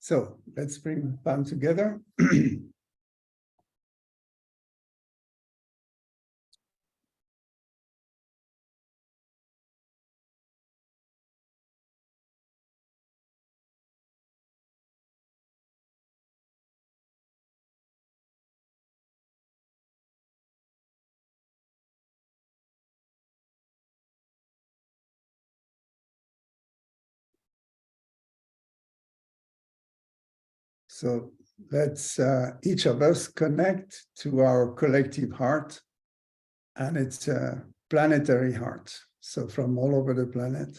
So let's bring palm together. So let's each of us connect to our collective heart, and it's a planetary heart. So from all over the planet,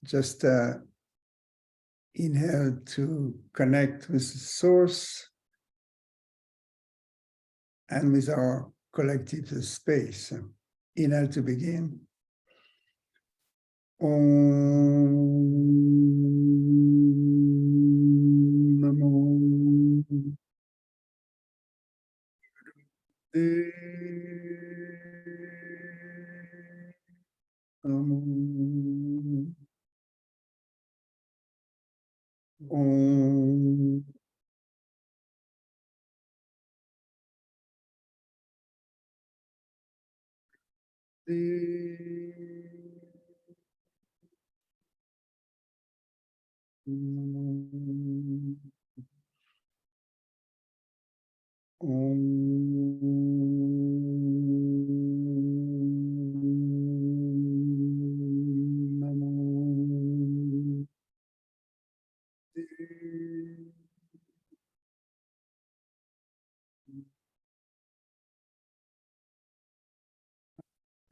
just inhale to connect with the source and with our collective space. Inhale to begin. Om Namo Om Om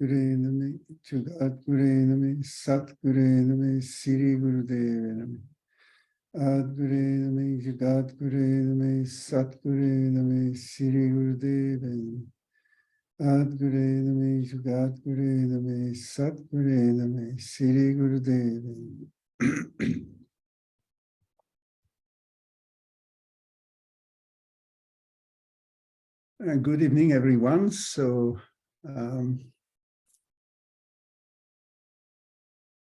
Gure Name, Jugat Gure Name, Sat Gure Name, Siri Gurudeva Name. Ad Gure Name, Jugat Gure Name, Sat Gure Name, Siri Gurudeva Name. Ad Gure Name, Jugat Gure Name, Sat Gure Name, Siri Gurudeva Name. Good evening, everyone. So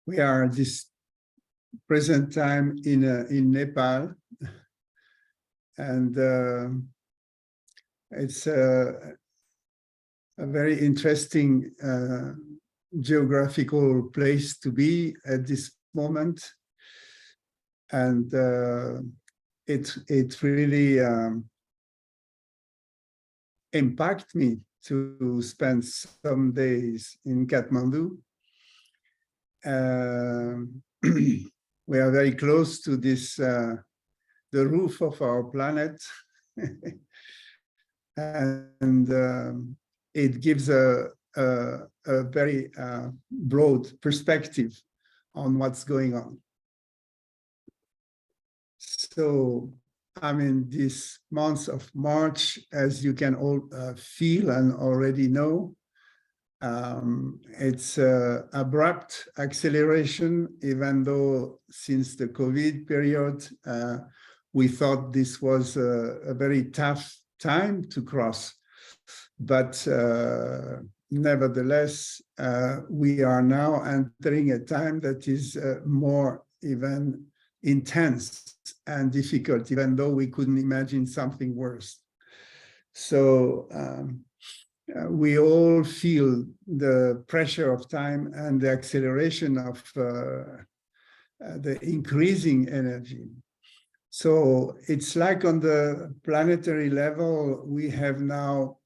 we are this present time in Nepal, and it's a very interesting geographical place to be at this moment, and it really impacted me to spend some days in Kathmandu. We are very close to this, the roof of our planet, and it gives a very broad perspective on what's going on. So, I mean, this month of March, as you can all feel and already know, it's abrupt acceleration, even though since the COVID period, we thought this was a very tough time to cross. But nevertheless, we are now entering a time that is more even intense and difficult, even though we couldn't imagine something worse. So we all feel the pressure of time and the acceleration of the increasing energy. So it's like on the planetary level, we have now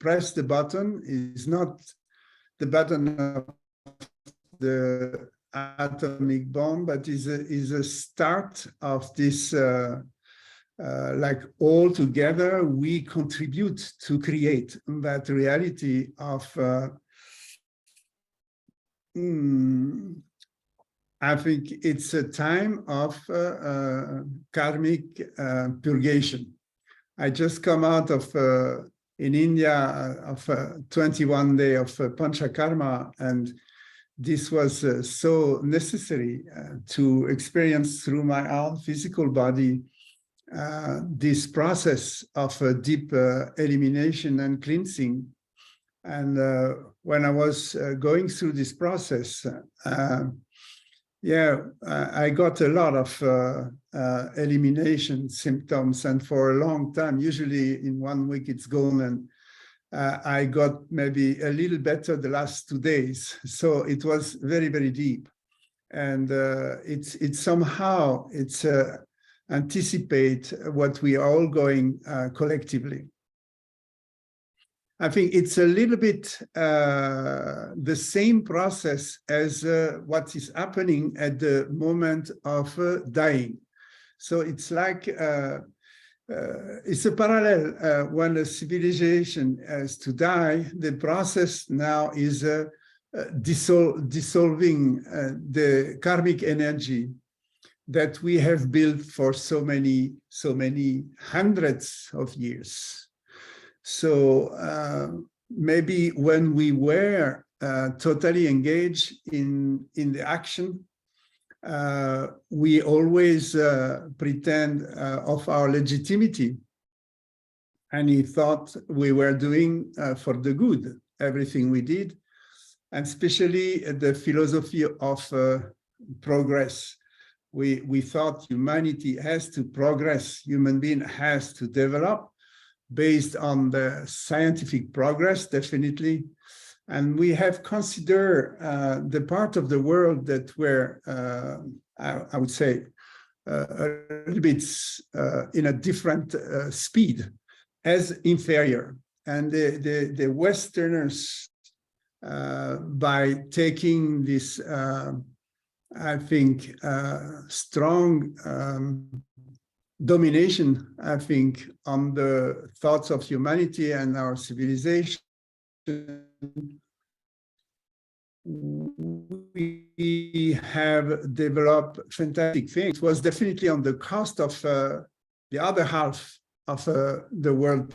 pressed the button. It's not the button of the atomic bomb, but is a start of this, like all together, we contribute to create that reality of, I think it's a time of karmic purgation. I just come out of, in India, of 21 days of Panchakarma, and this was so necessary to experience through my own physical body this process of deep elimination and cleansing. And when I was going through this process, Yeah, I got a lot of elimination symptoms, and for a long time, usually in 1 week it's gone, and I got maybe a little better the last 2 days. So it was very, very deep, and it's somehow anticipate what we are all going collectively. I think it's a little bit the same process as what is happening at the moment of dying. So it's like, it's a parallel. When a civilization has to die, the process now is dissolving the karmic energy that we have built for so many hundreds of years. So maybe when we were totally engaged in the action, we always pretend of our legitimacy, and he thought we were doing for the good everything we did, and especially the philosophy of progress. We thought humanity has to progress, human being has to develop, based on the scientific progress, definitely. And we have considered the part of the world that were, I would say, a little bit in a different speed as inferior. And the Westerners, by taking this, I think, strong domination, I think, on the thoughts of humanity and our civilization, we have developed fantastic things. It was definitely on the cost of the other half of the world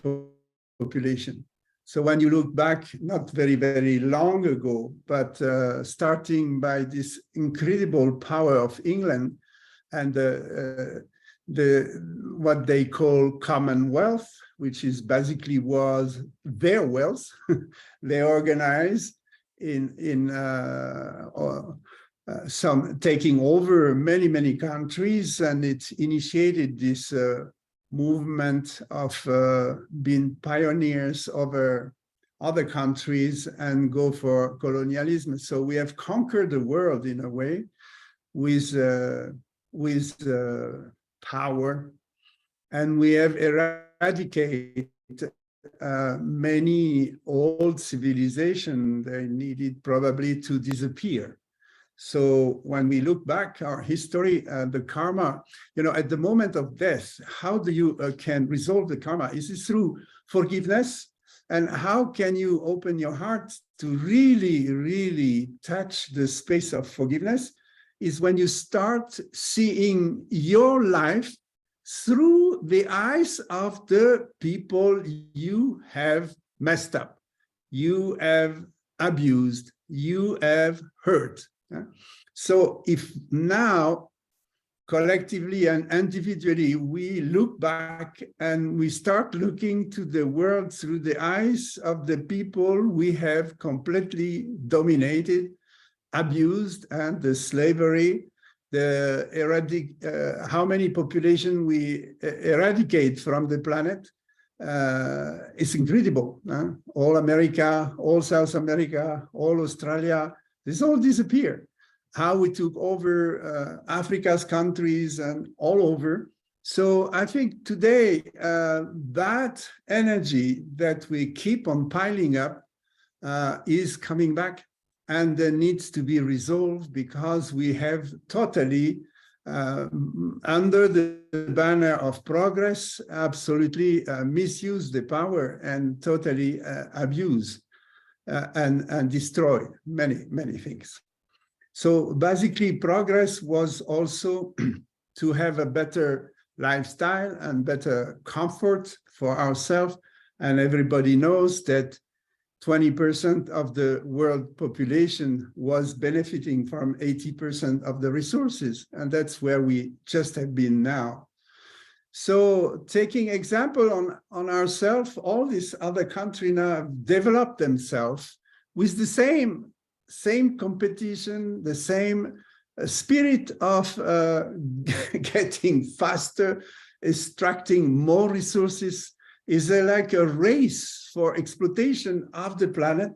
population. So when you look back, not very, very long ago, but starting by this incredible power of England and what they call Commonwealth, which is basically was their wealth. They organize in some taking over many countries, and it initiated this movement of being pioneers over other countries and go for colonialism. So we have conquered the world in a way with power, and we have eradicated many old civilizations. They needed probably to disappear. So when we look back our history, the karma, at the moment of death, how do you can resolve the karma? Is it through forgiveness? And how can you open your heart to really touch the space of forgiveness? Is when you start seeing your life through the eyes of the people you have messed up, you have abused, you have hurt. So if now, collectively and individually, we look back and we start looking to the world through the eyes of the people we have completely dominated, abused, and the slavery, how many population we eradicate from the planet, it's incredible. All America, all South America, all Australia, this all disappeared. How we took over Africa's countries and all over. So I think today that energy that we keep on piling up is coming back, and needs to be resolved, because we have totally, under the banner of progress, absolutely misused the power and totally abuse and destroy many things. So basically, progress was also to have a better lifestyle and better comfort for ourselves. And everybody knows that 20% of the world population was benefiting from 80% of the resources. And that's where we just have been now. So taking example on ourselves, all these other countries now have developed themselves with the same competition, the same a spirit of getting faster, extracting more resources, is like a race for exploitation of the planet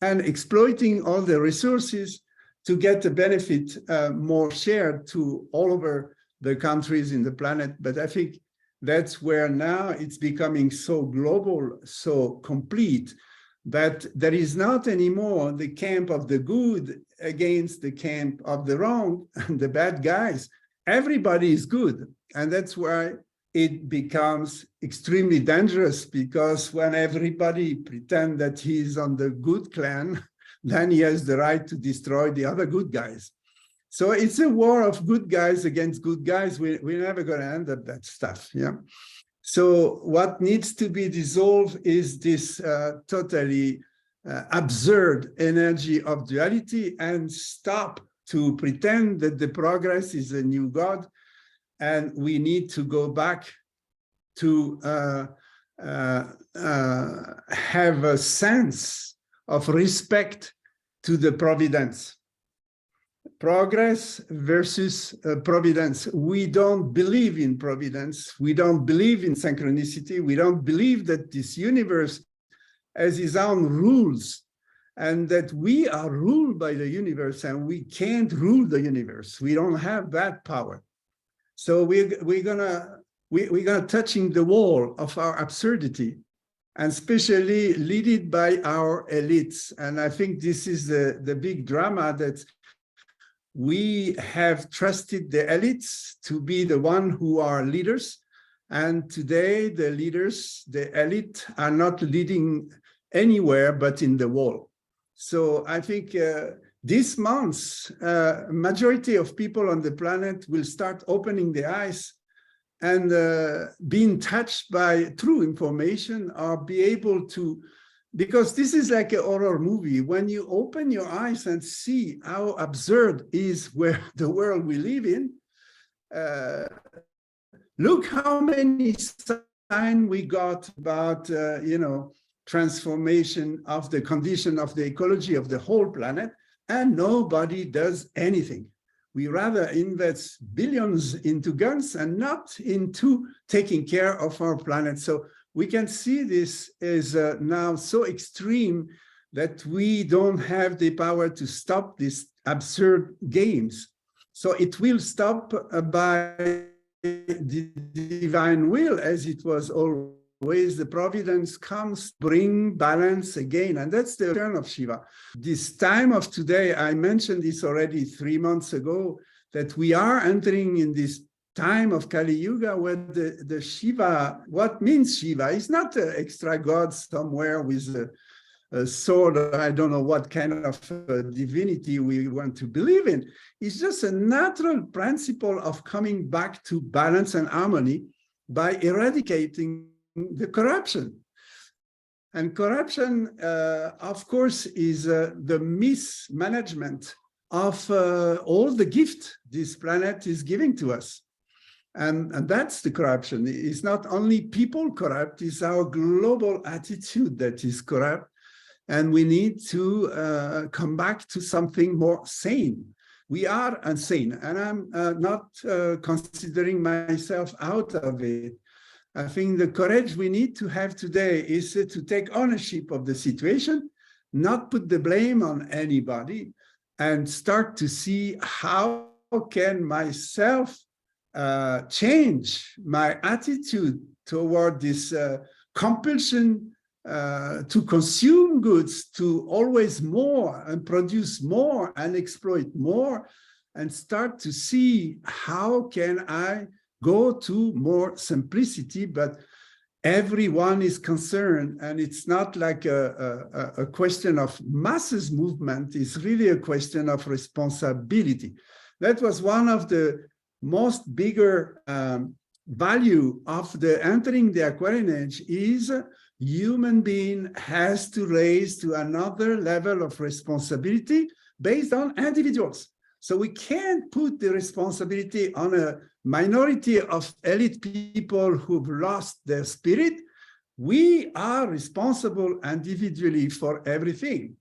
and exploiting all the resources to get the benefit more shared to all over the countries in the planet. But I think that's where now it's becoming so global, so complete, that there is not anymore the camp of the good against the camp of the wrong and the bad guys. Everybody is good. And that's why it becomes extremely dangerous, because when everybody pretends that he's on the good clan, then he has the right to destroy the other good guys. So it's a war of good guys against good guys. We're never going to end up that stuff. Yeah. So what needs to be dissolved is this totally absurd energy of duality, and stop to pretend that the progress is a new God. And we need to go back to have a sense of respect to the providence. Progress versus providence. We don't believe in providence. We don't believe in synchronicity. We don't believe that this universe has its own rules, and that we are ruled by the universe, and we can't rule the universe. We don't have that power. So we're gonna touching the wall of our absurdity, and especially led by our elites. And I think this is the big drama, that we have trusted the elites to be the one who are leaders. And today the leaders, the elite, are not leading anywhere but in the wall. So I think this month, majority of people on the planet will start opening their eyes and being touched by true information, or be able to, because this is like a horror movie. When you open your eyes and see how absurd is where the world we live in, look how many signs we got about, transformation of the condition of the ecology of the whole planet, and nobody does anything. We rather invest billions into guns and not into taking care of our planet. So we can see this is now so extreme that we don't have the power to stop these absurd games. So it will stop by the divine will, as it was always. The providence comes, bring balance again. And that's the return of Shiva. This time of today, I mentioned this already 3 months ago, that we are entering in this time of Kali Yuga, where the Shiva, what means Shiva, is not an extra god somewhere with a sword, or I don't know what kind of divinity we want to believe in. It's just a natural principle of coming back to balance and harmony by eradicating the corruption. And corruption, of course, is the mismanagement of all the gift this planet is giving to us. And that's the corruption. It's not only people corrupt, it's our global attitude that is corrupt. And we need to come back to something more sane. We are insane, and I'm not considering myself out of it. I think the courage we need to have today is to take ownership of the situation, not put the blame on anybody, and start to see how can myself change my attitude toward this compulsion to consume goods, to always more and produce more and exploit more, and start to see how can I go to more simplicity. But everyone is concerned, and it's not like a question of masses movement. It's really a question of responsibility. That was one of the most bigger value of the entering the Aquarian age, is human being has to raise to another level of responsibility based on individuals. So we can't put the responsibility on a minority of elite people who've lost their spirit. We are responsible individually for everything.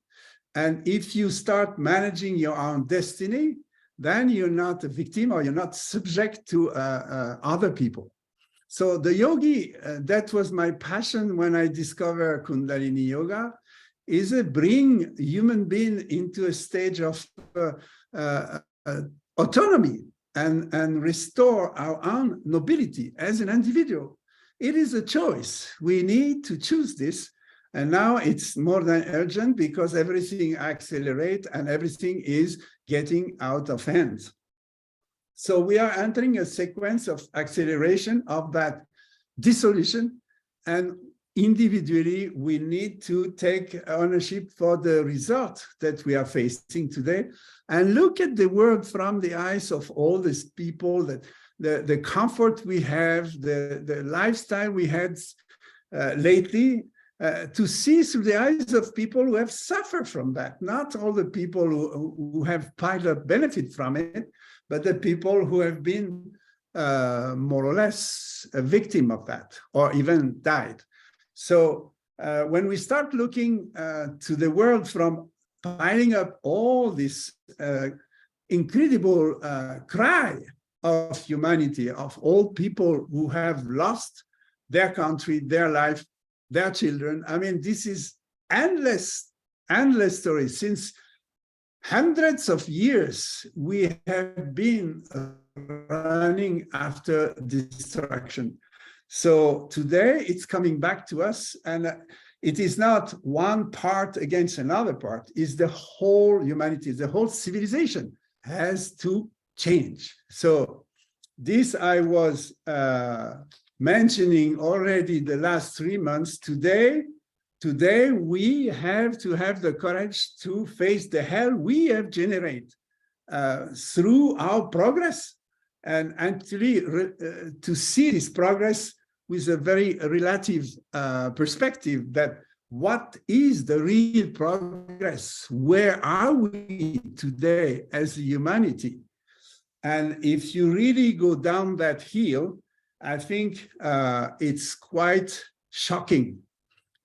And if you start managing your own destiny, then you're not a victim or you're not subject to other people. So the yogi, that was my passion when I discovered Kundalini Yoga, is to bring human being into a stage of autonomy and restore our own nobility as an individual. It is a choice. We need to choose this. And now it's more than urgent because everything accelerates and everything is getting out of hand. So we are entering a sequence of acceleration of that dissolution, and individually we need to take ownership for the result that we are facing today and look at the world from the eyes of all these people, that the comfort we have, the lifestyle we had lately, to see through the eyes of people who have suffered from that, not all the people who have piled up benefit from it, but the people who have been more or less a victim of that or even died. So when we start looking to the world from piling up all this incredible cry of humanity, of all people who have lost their country, their life, their children. I mean, this is endless story. Since hundreds of years, we have been running after destruction. So today it's coming back to us, and it is not one part against another part. It's the whole humanity, the whole civilization has to change. So this I was mentioning already the last 3 months. Today we have to have the courage to face the hell we have generated through our progress, and actually to see this progress with a very relative perspective, that what is the real progress? Where are we today as humanity? And if you really go down that hill, I think it's quite shocking.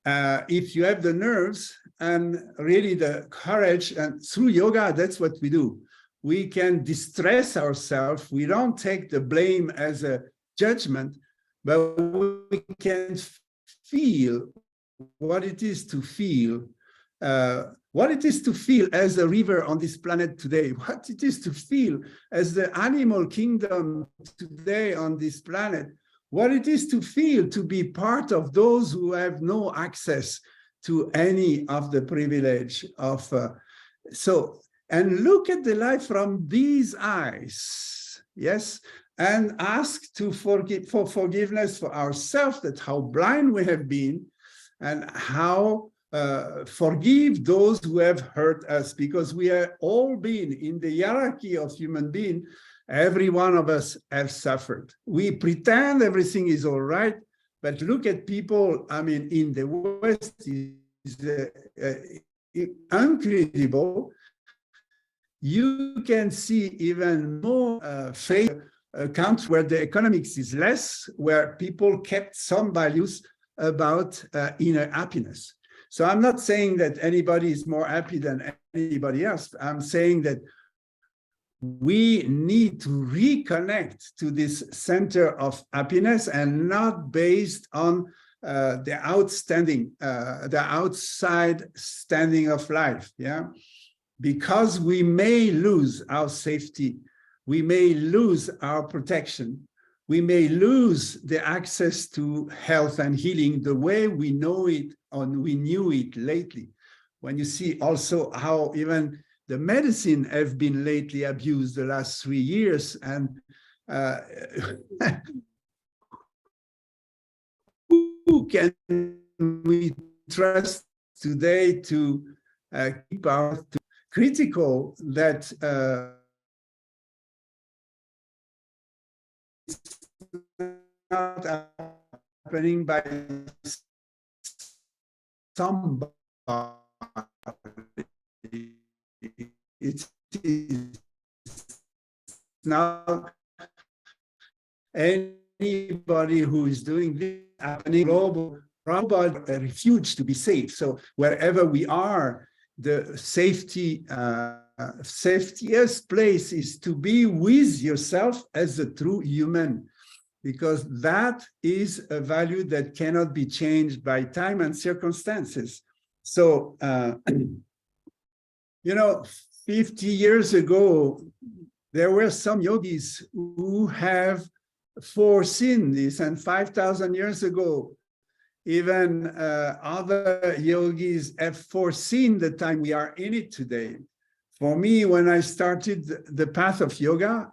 If you have the nerves and really the courage, and through yoga, that's what we do. We can distress ourselves. We don't take the blame as a judgment, but we can feel what it is to feel, what it is to feel as a river on this planet today, what it is to feel as the animal kingdom today on this planet, what it is to feel to be part of those who have no access to any of the privilege of, and look at the life from these eyes, yes, and ask for forgiveness for ourselves, that how blind we have been, and how forgive those who have hurt us, because we have all been in the hierarchy of human being. Every one of us have suffered. We pretend everything is all right, but look at people, I mean, in the West is incredible. You can see even more countries where the economics is less, where people kept some values about inner happiness. So I'm not saying that anybody is more happy than anybody else. I'm saying that we need to reconnect to this center of happiness, and not based on the outside standing of life, yeah? Because we may lose our safety, we may lose our protection, we may lose the access to health and healing the way we know it or we knew it lately. When you see also how even the medicine have been lately abused the last 3 years, and who can we trust today to keep our critical that it's not happening by somebody. It is not anybody who is doing this happening global, probably a refuge to be safe. So wherever we are, the safety safetiest place is to be with yourself as a true human, because that is a value that cannot be changed by time and circumstances. So, 50 years ago, there were some yogis who have foreseen this, and 5,000 years ago, even other yogis have foreseen the time we are in it today. For me, when I started the path of yoga,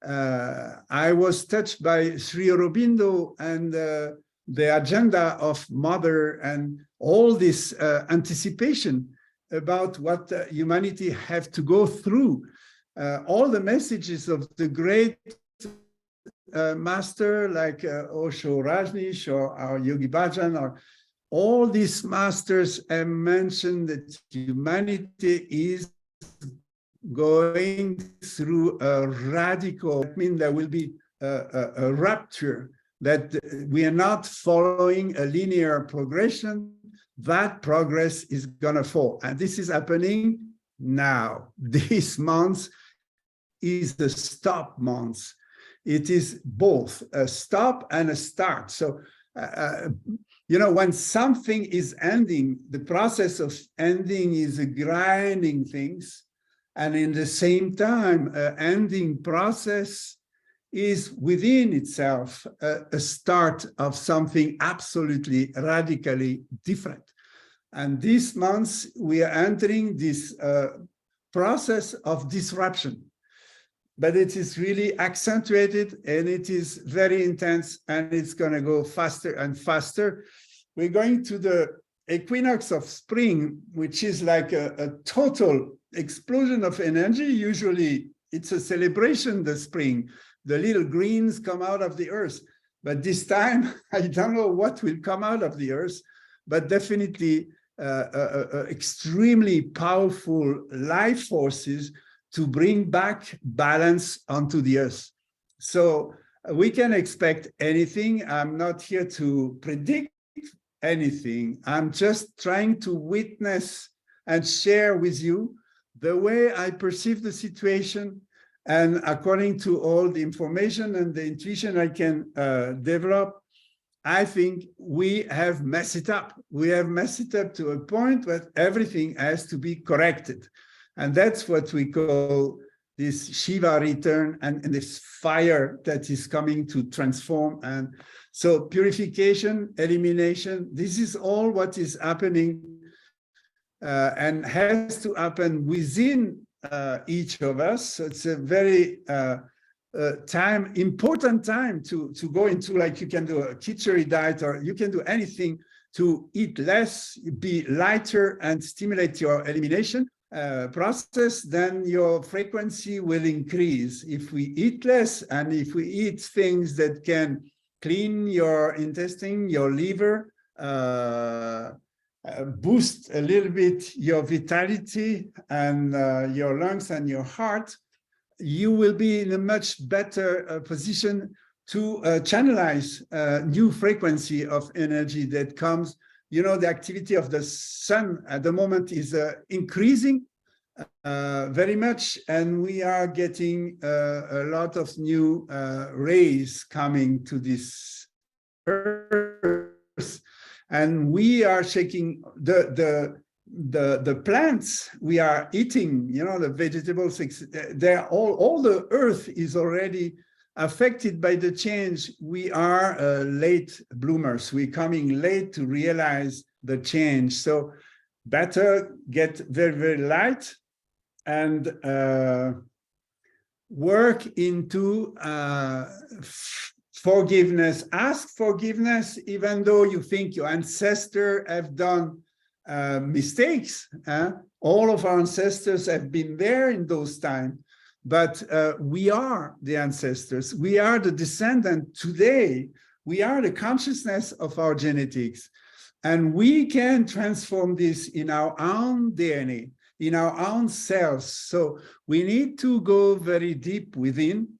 I was touched by Sri Aurobindo and the agenda of Mother and all this anticipation about what humanity have to go through. All the messages of the great master like Osho Rajneesh or Yogi Bhajan, or all these masters have mentioned that humanity is going through a radical, I mean, there will be a rupture, that we are not following a linear progression. That progress is gonna fall. And this is happening now. This month is the stop month. It is both a stop and a start. So, when something is ending, the process of ending is grinding things. And in the same time, ending process is within itself a start of something absolutely radically different. And this month, we are entering this process of disruption. But it is really accentuated, and it is very intense, and it's going to go faster and faster. We're going to the equinox of spring, which is like a total explosion of energy. Usually it's a celebration, the spring. The little greens come out of the earth. But this time, I don't know what will come out of the earth, but definitely extremely powerful life forces to bring back balance onto the earth. So we can expect anything. I'm not here to predict anything. I'm just trying to witness and share with you the way I perceive the situation, and according to all the information and the intuition I can develop, I think we have messed it up. We have messed it up to a point where everything has to be corrected. And that's what we call this Shiva return and this fire that is coming to transform. And so purification, elimination, this is all what is happening and has to happen within each of us. So it's a very important time to go into, like, you can do a Khichdi diet, or you can do anything to eat less, be lighter, and stimulate your elimination process. Then your frequency will increase. If we eat less, and if we eat things that can clean your intestine, your liver, boost a little bit your vitality and your lungs and your heart, you will be in a much better position to channelize new frequency of energy that comes. The activity of the sun at the moment is increasing very much, and we are getting a lot of new rays coming to this earth, and we are shaking the plants we are eating. The vegetables, they're all the earth is already affected by the change. We are late bloomers. We're coming late to realize the change. So better get very, very light and work into forgiveness. Ask forgiveness, even though you think your ancestors have done mistakes. All of our ancestors have been there in those times. But we are the ancestors. We are the descendant today. We are the consciousness of our genetics. And we can transform this in our own DNA, in our own cells. So we need to go very deep within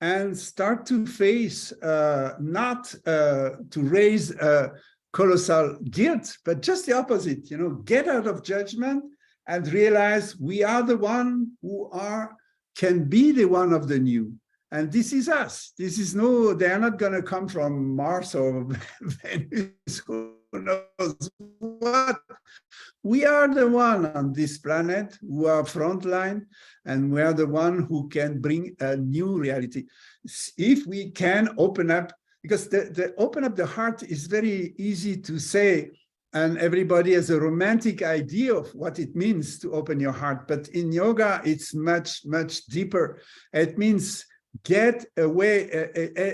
and start to face, not to raise colossal guilt, but just the opposite, get out of judgment and realize we are the one who can be the one of the new. And this is us. This is they are not going to come from Mars or Venus, who knows what. We are the one on this planet who are frontline, and we are the one who can bring a new reality. If we can open up, because the open up the heart is very easy to say, and everybody has a romantic idea of what it means to open your heart. But in yoga, it's much, much deeper. It means get away,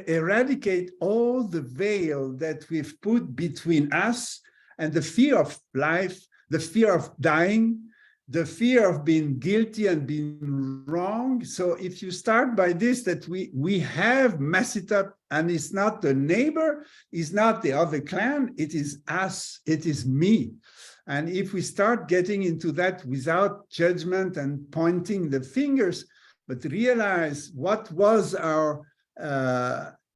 eradicate all the veil that we've put between us and the fear of life, the fear of dying, the fear of being guilty and being wrong. So if you start by this, that we have messed it up, and it's not the neighbor, it's not the other clan, it is us, it is me. And if we start getting into that without judgment and pointing the fingers, but realize what was our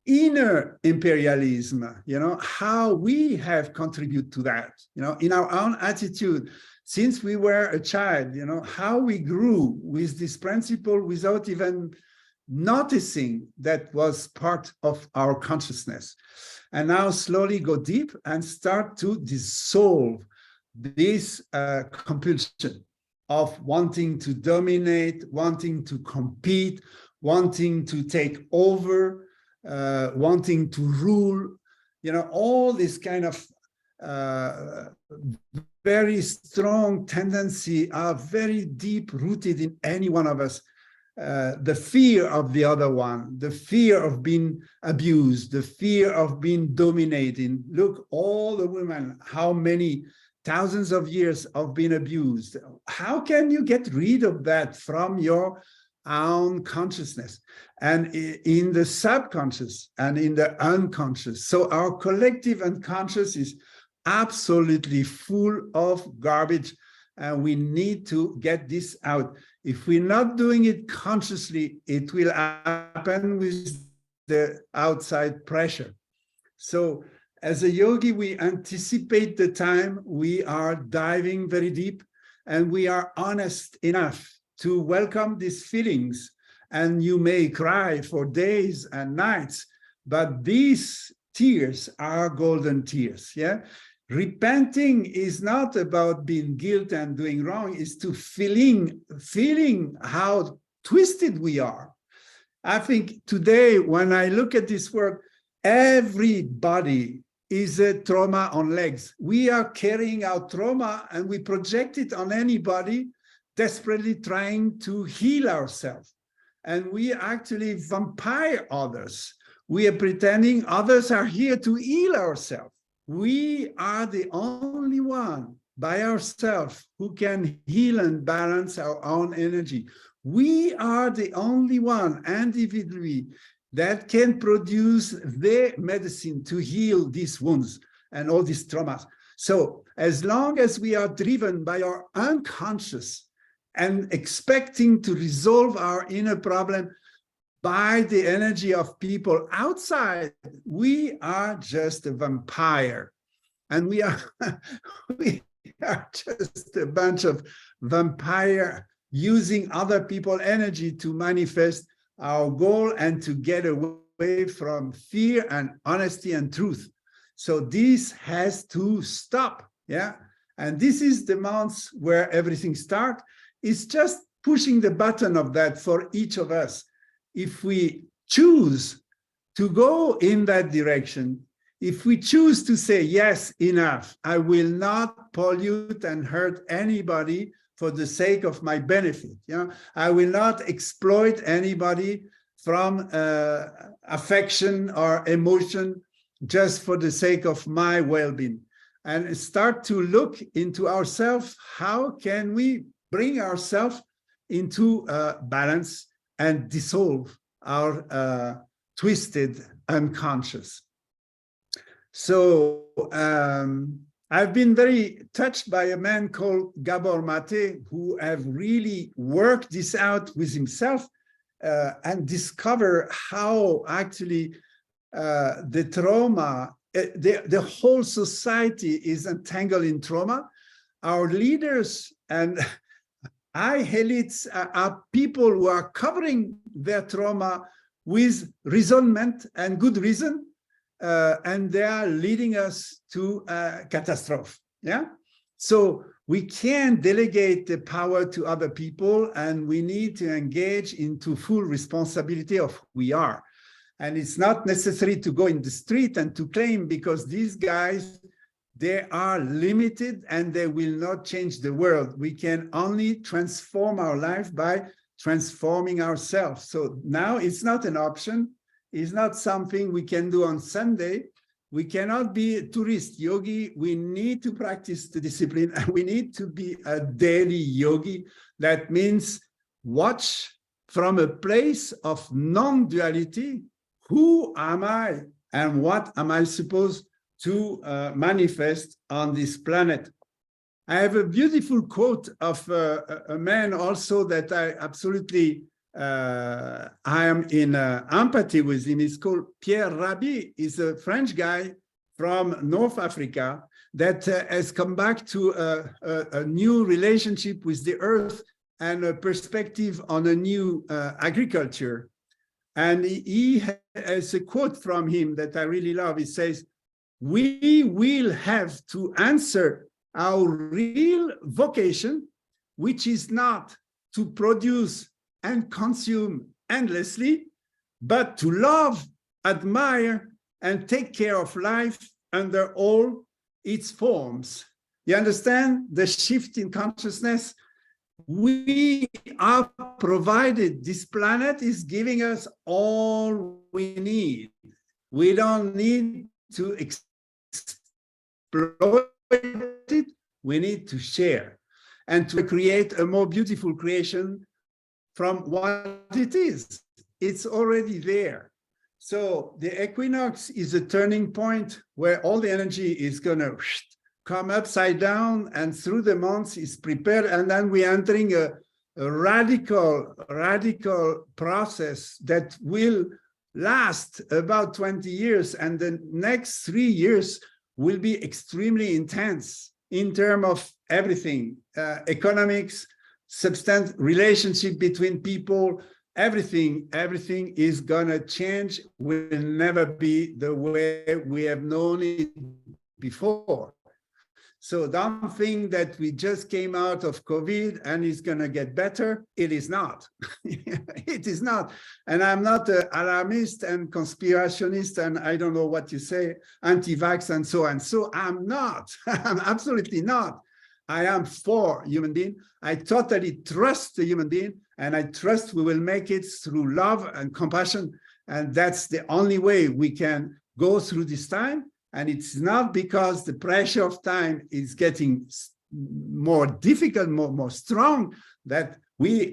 inner imperialism, how we have contributed to that, in our own attitude, since we were a child, how we grew with this principle without even noticing that was part of our consciousness. And now slowly go deep and start to dissolve this compulsion of wanting to dominate, wanting to compete, wanting to take over, wanting to rule, all this kind of very strong tendency are very deep rooted in any one of us. The fear of the other one, the fear of being abused, the fear of being dominating. Look, all the women, how many thousands of years of being abused. How can you get rid of that from your own consciousness and in the subconscious and in the unconscious? So our collective unconscious is absolutely full of garbage, and we need to get this out. If we're not doing it consciously, it will happen with the outside pressure. So as a yogi, we anticipate the time, we are diving very deep, and we are honest enough to welcome these feelings. And you may cry for days and nights, but these tears are golden tears, yeah? Repenting is not about being guilty and doing wrong, it's to feeling how twisted we are. I think today, when I look at this work, everybody is a trauma on legs. We are carrying our trauma and we project it on anybody, desperately trying to heal ourselves. And we actually vampire others. We are pretending others are here to heal ourselves. We are the only one by ourselves who can heal and balance our own energy. We are the only one individually that can produce the medicine to heal these wounds and all these traumas. So as long as we are driven by our unconscious and expecting to resolve our inner problem by the energy of people outside, we are just a vampire. And we are just a bunch of vampire using other people's energy to manifest our goal and to get away from fear and honesty and truth. So this has to stop, yeah? And this is the months where everything starts. It's just pushing the button of that for each of us. If we choose to go in that direction, if we choose to say, yes, enough, I will not pollute and hurt anybody for the sake of my benefit. I will not exploit anybody from affection or emotion just for the sake of my well-being. And start to look into ourselves. How can we bring ourselves into balance and dissolve our twisted unconscious? So I've been very touched by a man called Gabor Mate, who have really worked this out with himself and discover how actually the trauma, the whole society is entangled in trauma. Our leaders and High elites are people who are covering their trauma with resentment and good reason, and they are leading us to a catastrophe. Yeah. So we can delegate the power to other people, and we need to engage into full responsibility of who we are. And it's not necessary to go in the street and to claim, because these guys, they are limited and they will not change the world. We can only transform our life by transforming ourselves. So now it's not an option. It's not something we can do on Sunday. We cannot be a tourist yogi. We need to practice the discipline, and we need to be a daily yogi. That means watch from a place of non-duality. Who am I and what am I supposed to manifest on this planet? I have a beautiful quote of a man also that I absolutely, I am in empathy with him. It's called Pierre Rabhi. He's a French guy from North Africa that has come back to a new relationship with the earth and a perspective on a new agriculture. And he has a quote from him that I really love. He says, "We will have to answer our real vocation, which is not to produce and consume endlessly, but to love, admire, and take care of life under all its forms." You understand the shift in consciousness? We are provided. This planet is giving us all we need. We don't need to exploit it. We need to share and to create a more beautiful creation from what it is. It's already there. So the equinox is a turning point where all the energy is going to come upside down, and through the months is prepared, and then we're entering a radical process that will last about 20 years, and the next 3 years will be extremely intense in terms of everything, economics, substance, relationship between people, everything is gonna change, will never be the way we have known it before. So don't think that we just came out of COVID and it's going to get better. It is not. It is not. And I'm not an alarmist and conspirationist, and I don't know what you say, anti-vax and so on. So I'm not. I'm absolutely not. I am for human being. I totally trust the human being, and I trust we will make it through love and compassion. And that's the only way we can go through this time. And it's not because the pressure of time is getting more difficult, more strong, that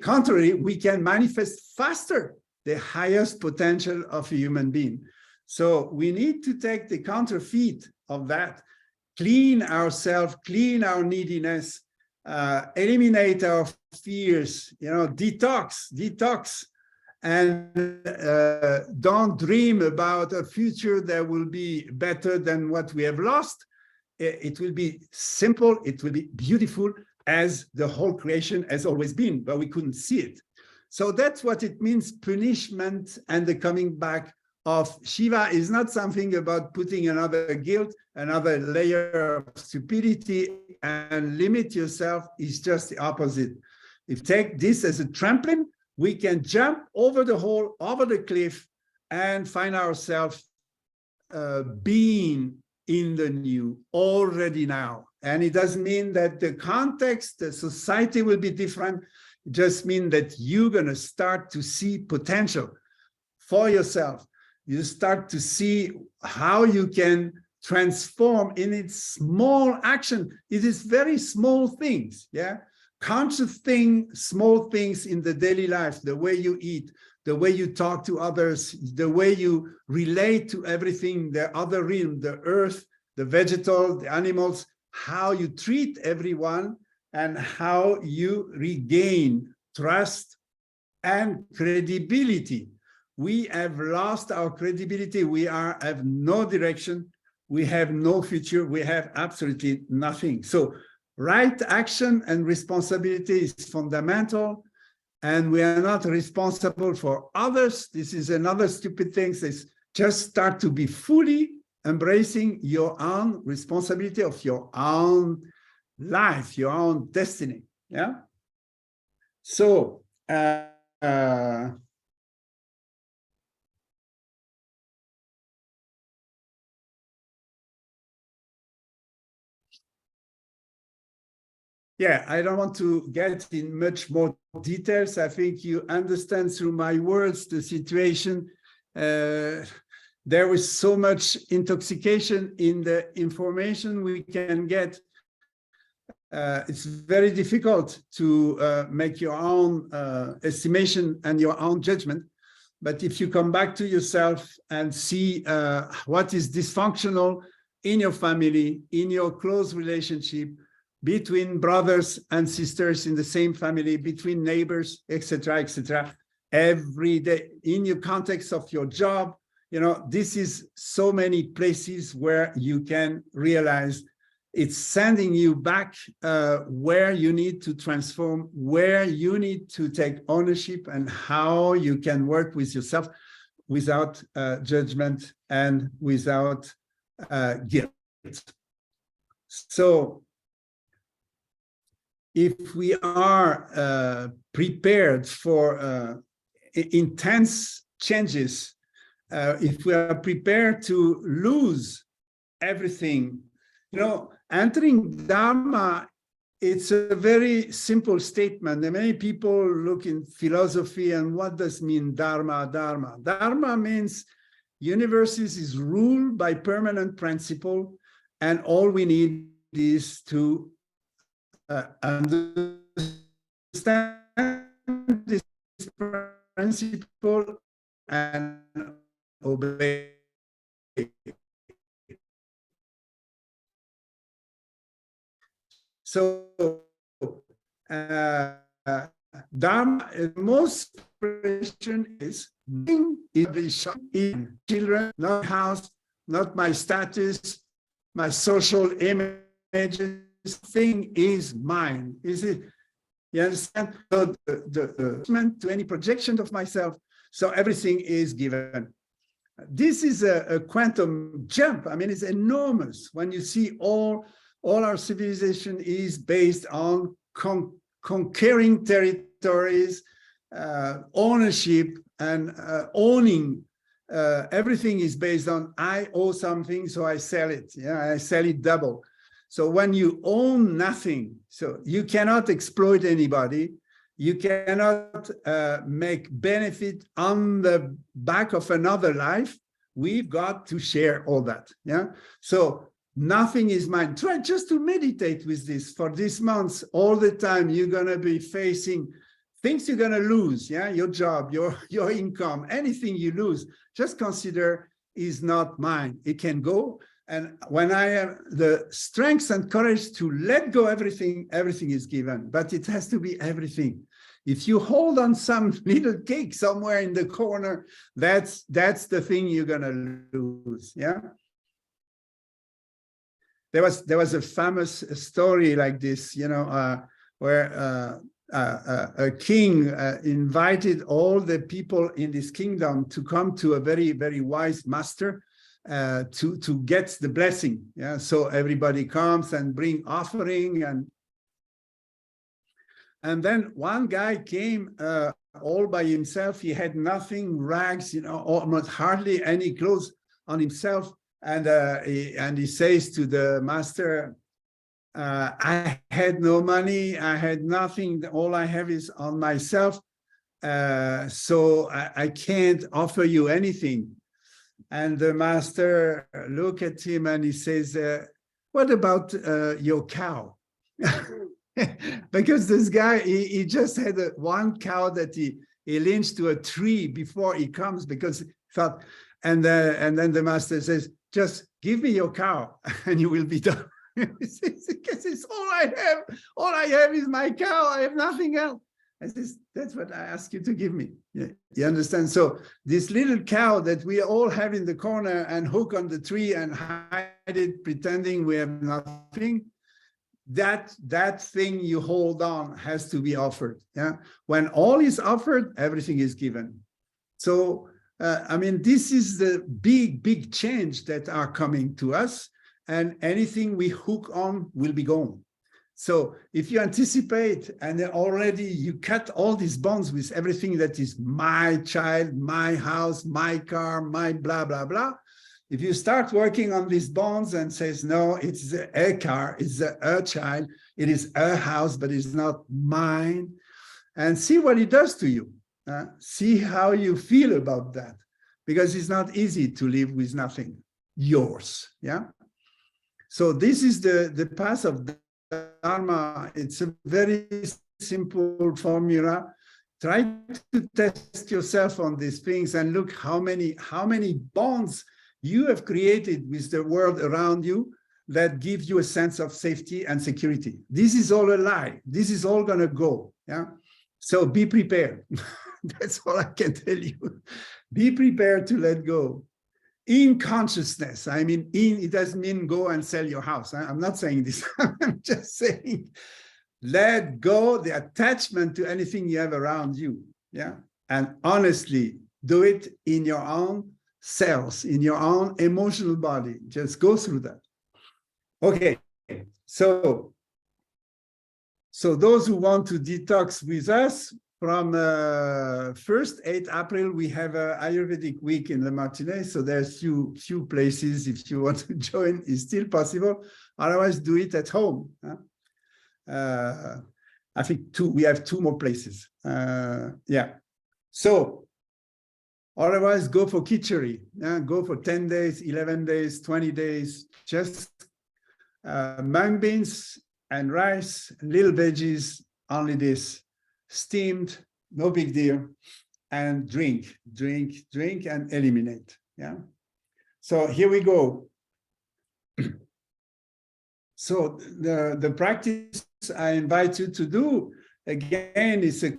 contrary, we can manifest faster the highest potential of a human being. So we need to take the counterfeit of that, clean ourselves, clean our neediness, eliminate our fears, detox. And don't dream about a future that will be better than what we have lost. It will be simple, it will be beautiful, as the whole creation has always been, but we couldn't see it. So that's what it means. Punishment and the coming back of Shiva is not something about putting another guilt, another layer of stupidity and limit yourself. It's just the opposite. If you take this as a trampoline, we can jump over the hole, over the cliff, and find ourselves being in the new already now. And it doesn't mean that the context, the society will be different. It just means that you're going to start to see potential for yourself. You start to see how you can transform in its small action. It is very small things, yeah? Conscious things, small things in the daily life, the way you eat, the way you talk to others, the way you relate to everything, the other realm, the earth, the vegetal, the animals, how you treat everyone, and how you regain trust and credibility. We have lost our credibility. We have no direction. We have no future. We have absolutely nothing. So Right action and responsibility is fundamental, and we are not responsible for others. This is another stupid thing. Is just start to be fully embracing your own responsibility of your own life, your own destiny. Yeah. So yeah, I don't want to get in much more details. I think you understand through my words the situation. There was so much intoxication in the information we can get. It's very difficult to make your own estimation and your own judgment. But if you come back to yourself and see what is dysfunctional in your family, in your close relationship, between brothers and sisters in the same family, between neighbors, etc., every day, in your context of your job, this is so many places where you can realize it's sending you back where you need to transform, where you need to take ownership, and how you can work with yourself without judgment and without guilt. So if we are prepared for intense changes, if we are prepared to lose everything, entering Dharma, it's a very simple statement. And many people look in philosophy and what does mean Dharma? Dharma means universes is ruled by permanent principle, and all we need is to understand this principle and obey. So Dharma, most expression is in children, not house, not my status, my social image. Thing is mine. Is it? You understand? So the to any projection of myself. So everything is given. This is a quantum jump. I mean, it's enormous when you see all our civilization is based on conquering territories, ownership, and owning. Everything is based on I owe something, so I sell it. Yeah, I sell it double. So when you own nothing, so you cannot exploit anybody, you cannot make benefit on the back of another life. We've got to share all that. Yeah. So nothing is mine. Try just to meditate with this for this month. All the time you're gonna be facing things you're gonna lose. Yeah, your job, your income, anything you lose. Just consider is not mine. It can go. And when I have the strength and courage to let go everything, everything is given, but it has to be everything. If you hold on some little cake somewhere in the corner, that's the thing you're gonna lose. Yeah. There was a famous story like this, where a king invited all the people in this kingdom to come to a very, very wise master to get the blessing. Yeah, so everybody comes and bring offering, and then one guy came all by himself. He had nothing, rags, almost hardly any clothes on himself, and he says to the master, I had no money, I had nothing, all I have is on myself, so I can't offer you anything. And the master looked at him and he says, what about your cow? Because this guy, he just had one cow that he lynched to a tree before he comes, because he thought, and then the master says, just give me your cow and you will be done. Because it's all I have. All I have is my cow. I have nothing else. I says, that's what I ask you to give me. Yeah, you understand? So this little cow that we all have in the corner and hook on the tree and hide it, pretending we have nothing, that thing you hold on has to be offered. Yeah, when all is offered, everything is given. So I mean, this is the big change that are coming to us, and anything we hook on will be gone. So if you anticipate and already you cut all these bonds with everything that is my child, my house, my car, my blah blah blah. If you start working on these bonds and says, no, it's a car, it's a child, it is a house, but it's not mine, and see what it does to you. See how you feel about that, because it's not easy to live with nothing yours. Yeah. So this is the path of Dharma. It's a very simple formula. Try to test yourself on these things and look how many bonds you have created with the world around you that give you a sense of safety and security. This is all a lie. This is all going to go. Yeah. So be prepared. That's all I can tell you. Be prepared to let go. In consciousness, I mean, it doesn't mean go and sell your house. I'm not saying this. I'm just saying let go the attachment to anything you have around you. Yeah. And honestly, do it in your own cells, in your own emotional body. Just go through that. Okay. So those who want to detox with us, from 1st, 8th April, we have an Ayurvedic week in Le Martinet. So there's few places. If you want to join, it's still possible. Otherwise, do it at home. I think we have 2 more places. Yeah. So otherwise, go for Khichdi. Go for 10 days, 11 days, 20 days. Just mung beans and rice, little veggies, only this. Steamed, no big deal, and drink, and eliminate. Yeah. So here we go. So the practice I invite you to do again is a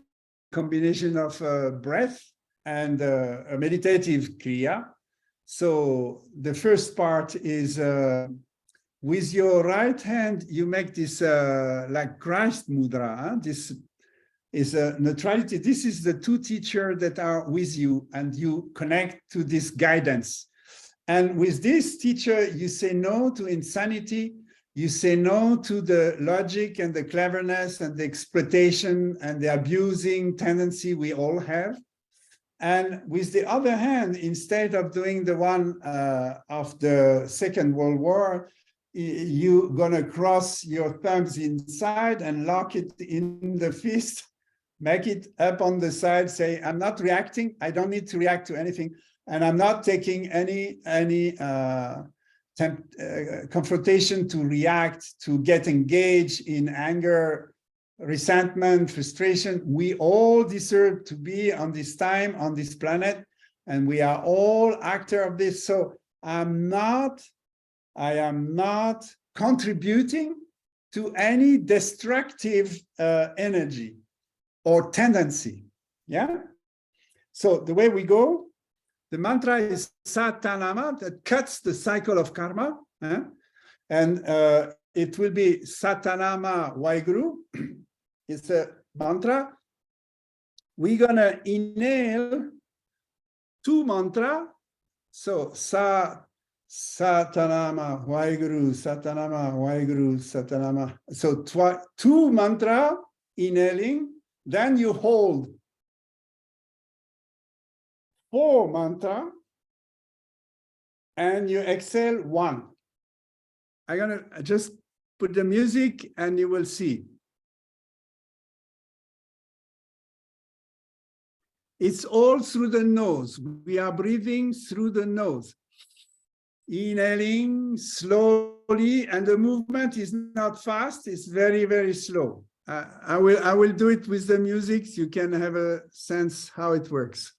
combination of breath and a meditative kriya. So the first part is with your right hand, you make this like Christ mudra. This is a neutrality. This is the 2 teachers that are with you, and you connect to this guidance. And with this teacher, you say no to insanity. You say no to the logic and the cleverness and the exploitation and the abusing tendency we all have. And with the other hand, instead of doing the one of the Second World War, you're gonna cross your thumbs inside and lock it in the fist. Make it up on the side, say, I'm not reacting. I don't need to react to anything. And I'm not taking any confrontation to react, to get engaged in anger, resentment, frustration. We all deserve to be on this time, on this planet, and we are all actors of this. So I am not contributing to any destructive energy or tendency. Yeah. So the way we go, the mantra is Satanama, that cuts the cycle of karma. And it will be Satanama Waiguru. It's a mantra. We're gonna inhale 2 mantra. So Satanama Waiguru, Satanama Waiguru, Satanama. So 2 mantra inhaling. Then you hold 4 mantra and you exhale 1. I'm gonna just put the music and you will see. It's all through the nose. We are breathing through the nose. Inhaling slowly, and the movement is not fast, it's very, very slow. I will do it with the music so you can have a sense how it works.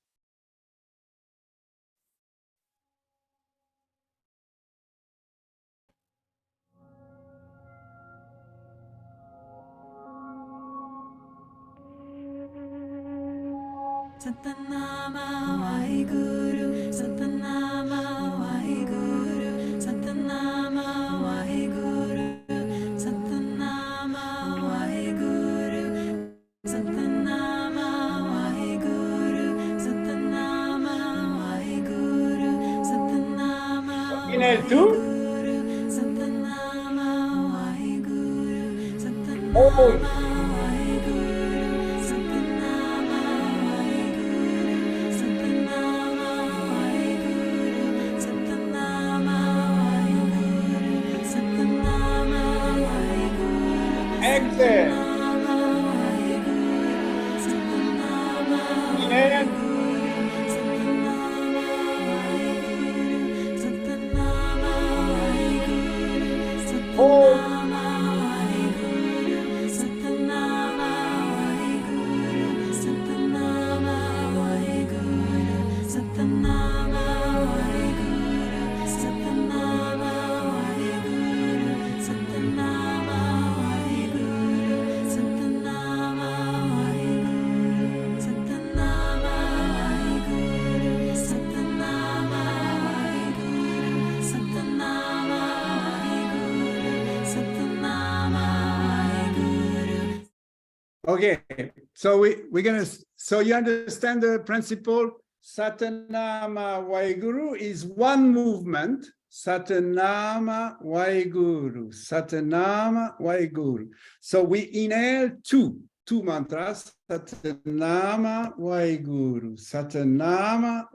Satanama Waiguru, Satanama Waiguru, Satanama Waiguru, Satanama inhale 2. Hold. Exhale. Inhale. Hold. Okay, so so you understand the principle. Satanama Waheguru is one movement. Satanama Waheguru, Satanama Waheguru. So we inhale two mantras. Satanama Waheguru, Satanama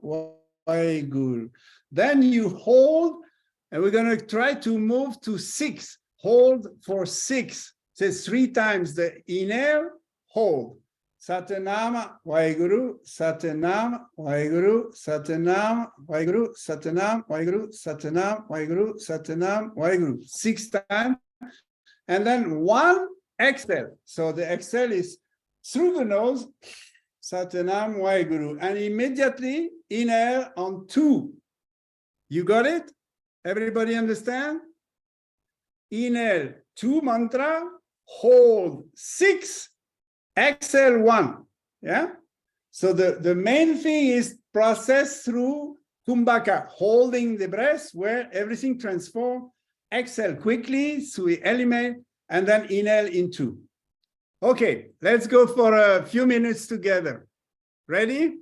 Waheguru. Then you hold, and we're going to try to move to 6. Hold for 6. Says 3 times the inhale, hold. Satanama Waheguru, Satanama Waheguru, Satanama Waheguru, Satanam Waheguru, Satanam Waheguru, Satanam Waheguru. 6 times. And then 1 exhale. So the exhale is through the nose, Satanam Waheguru. And immediately inhale on 2. You got it? Everybody understand? Inhale 2 mantra, hold 6, exhale 1. Yeah. So the main thing is process through Kumbhaka, holding the breath where everything transforms. Exhale quickly, so we eliminate, and then inhale in 2. Okay, let's go for a few minutes together. Ready?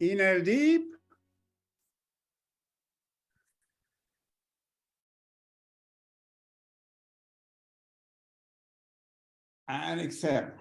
Inhale deep. And exhale.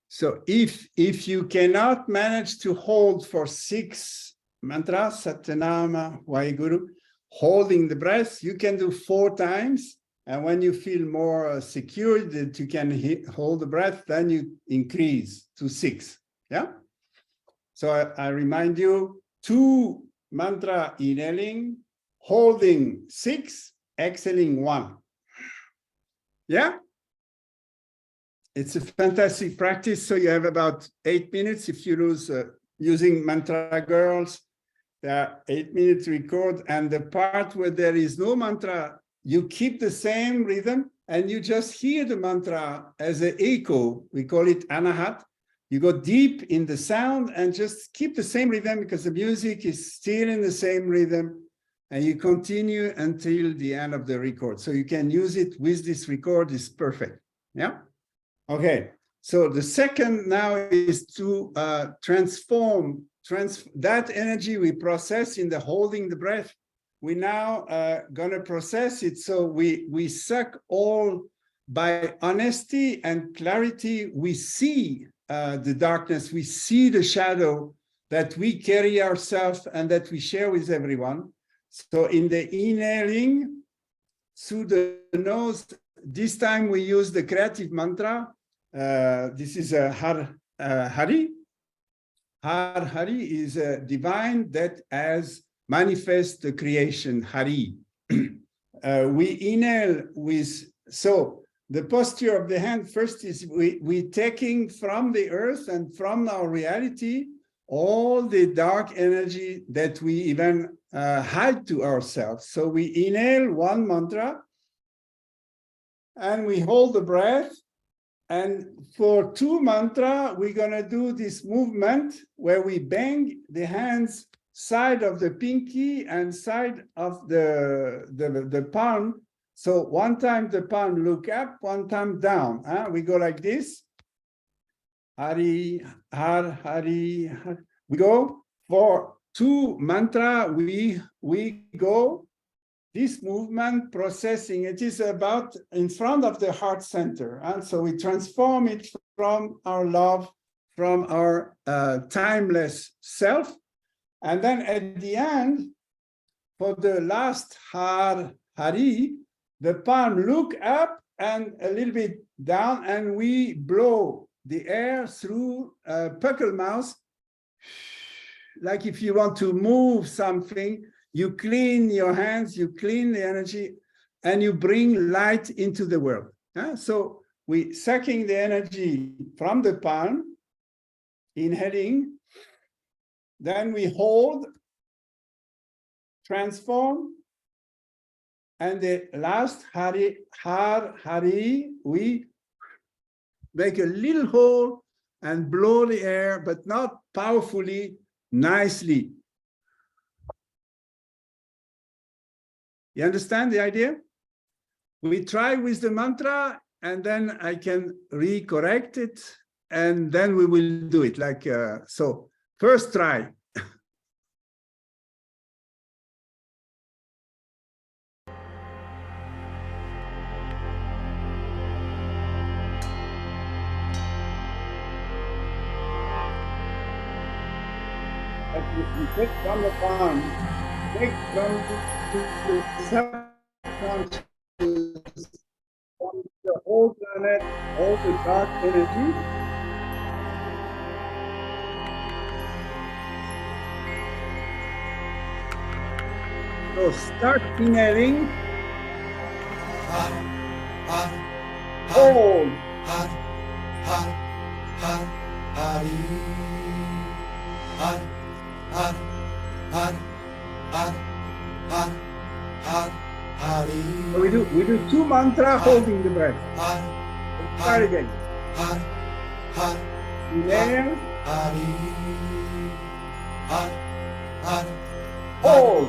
So if you cannot manage to hold for 6 mantras, Satyanama, Vaheguru, holding the breath, you can do 4 times. And when you feel more secure that you can hold the breath, then you increase to 6. Yeah. So I remind you, 2 mantra inhaling, holding 6, exhaling 1. Yeah. It's a fantastic practice. So you have about 8 minutes. If you lose using mantra girls, there are 8 minutes record. And the part where there is no mantra, you keep the same rhythm and you just hear the mantra as an echo. We call it anahat. You go deep in the sound and just keep the same rhythm because the music is still in the same rhythm. And you continue until the end of the record. So you can use it with this record, is perfect. Yeah. Okay, so the second now is to transform that energy we process in the holding the breath. We now gonna process it. So we suck all by honesty and clarity. We see the darkness, we see the shadow that we carry ourselves and that we share with everyone. So in the inhaling through the nose, this time we use the creative mantra. This is a Hari. Hari is a divine that has manifest the creation, Hari. We inhale with, so the posture of the hand first is we taking from the earth and from our reality all the dark energy that we even hide to ourselves. So we inhale 1 mantra and we hold the breath. And for 2 mantra, we're gonna do this movement where we bang the hands side of the pinky and side of the palm. So 1 time the palm look up, 1 time down. We go like this. Hari, har, hari, har. We go for 2 mantra. We go. This movement processing, it is about in front of the heart center. And so we transform it from our love, from our timeless self. And then at the end, for the last Hari, the palm look up and a little bit down, and we blow the air through puckle mouth. Like if you want to move something, you clean your hands, you clean the energy, and you bring light into the world. So we sucking the energy from the palm, inhaling, then we hold, transform, and the last Hari, we make a little hole and blow the air, but not powerfully, nicely. You understand the idea? We try with the mantra, and then I can re-correct it, and then we will do it like, so first try. You take from the palm, take from the subconscious, from the whole planet, all the dark energy. So start inhaling. Hold. So we do 2 mantra holding the breath. Start again. Inhale. Hold.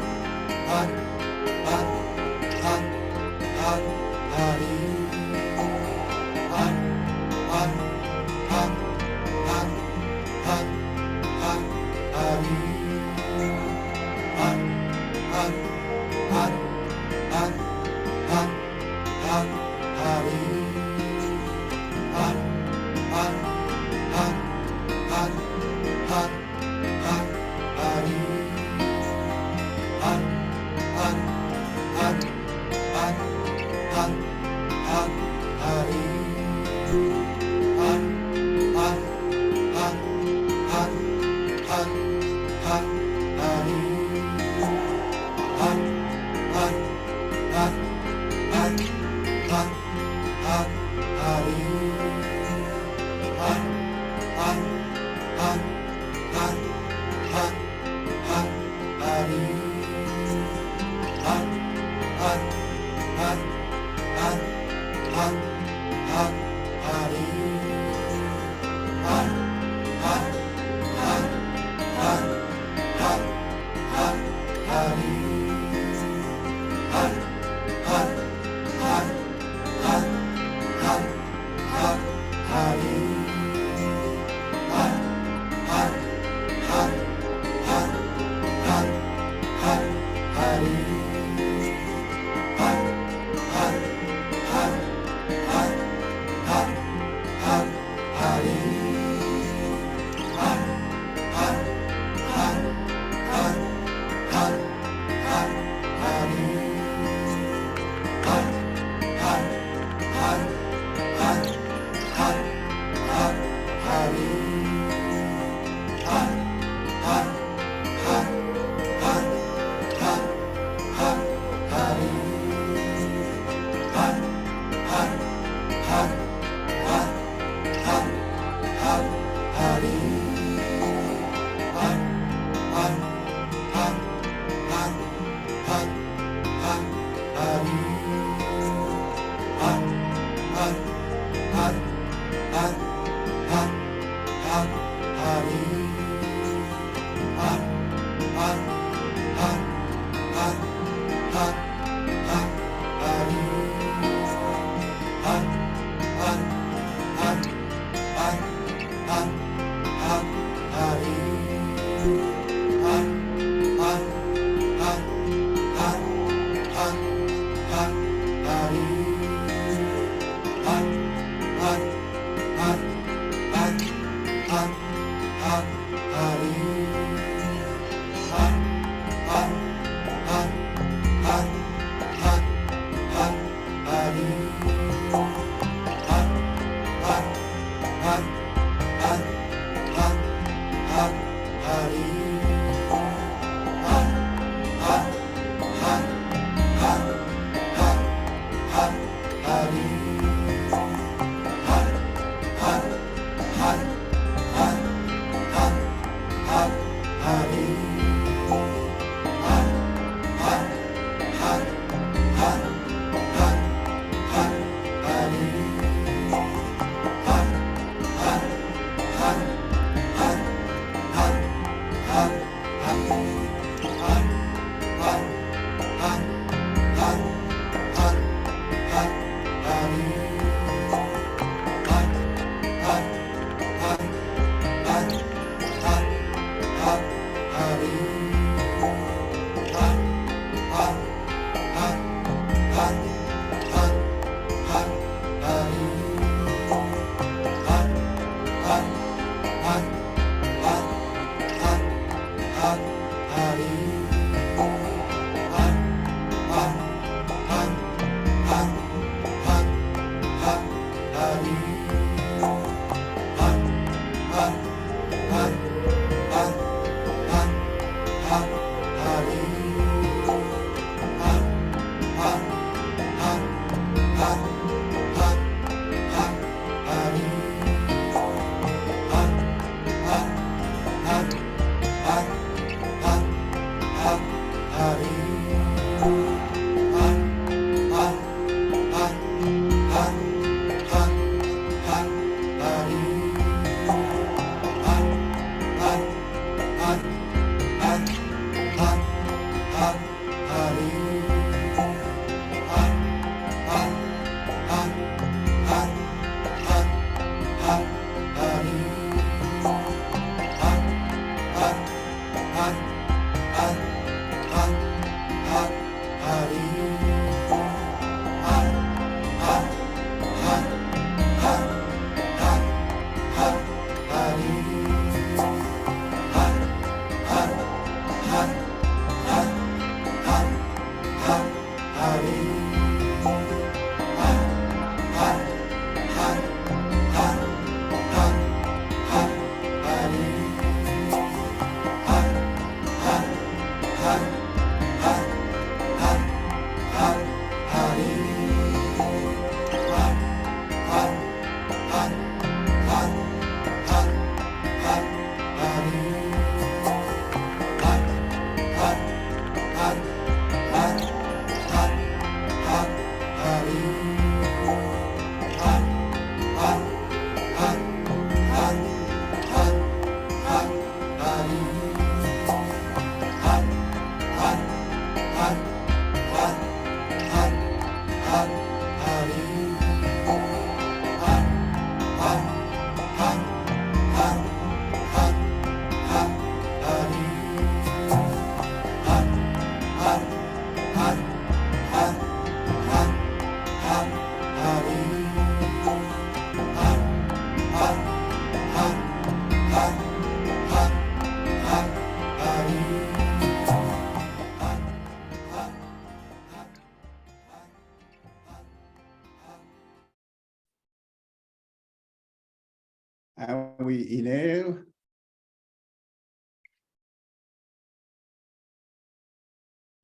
And we inhale.